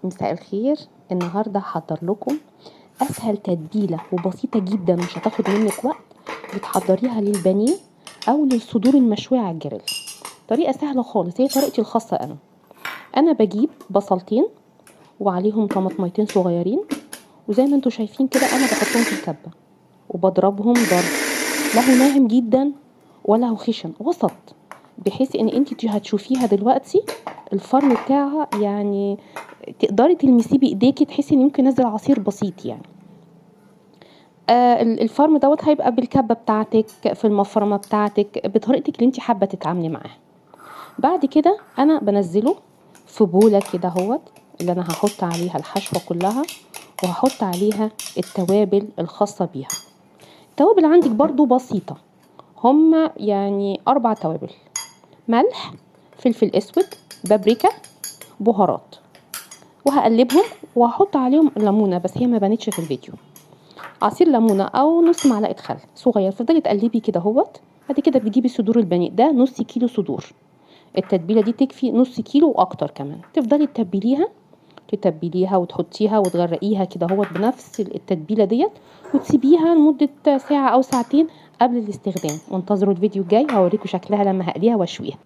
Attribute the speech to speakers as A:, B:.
A: مساء الخير. النهارده هحضر لكم اسهل تتبيله وبسيطه جدا، مش هتاخد منك وقت، بتحضريها للبانيه او للصدور المشويه على الجريل. طريقه سهله خالص، هي طريقتي الخاصه. انا بجيب بصلتين وعليهم طماطميتين صغيرين، وزي ما انتوا شايفين كده انا بحطهم في الكبه وبضربهم ضرب، لا هو ناعم جدا ولا هو خشن، وسط، بحيث ان انت هتشوفيها دلوقتي الفرن بتاعها يعني تقدري تلمسيه بايديكي، تحسي ان يمكن نزل عصير بسيط يعني. الفرن دوت هيبقى بالكبه بتاعتك، في المفرمه بتاعتك، بطريقتك اللي انت حابه تتعاملي معاها. بعد كده انا بنزله في بوله كده اهوت، اللي انا هحط عليها الحشوه كلها، وهحط عليها التوابل الخاصه بيها. التوابل عندك برضو بسيطه، هما يعني 4 توابل: ملح، فلفل اسود، بابريكا، بهارات، وهقلبهم وهحط عليهم ليمونه، بس هي ما بانتش في الفيديو، عصير ليمونه او نص معلقه خل صغير. تفضلي تقلبي كده اهوت. بعد كده بتجيبي صدور البانيه، ده نص كيلو صدور، التتبيله دي تكفي نص كيلو واكتر كمان. تفضلي تتبليها وتحطيها وتغرقيها كده اهوت بنفس التتبيله ديت، وتسيبيها لمده ساعه او ساعتين قبل الاستخدام. وانتظروا الفيديو الجاي، هوريكم شكلها لما هقليها واشويها.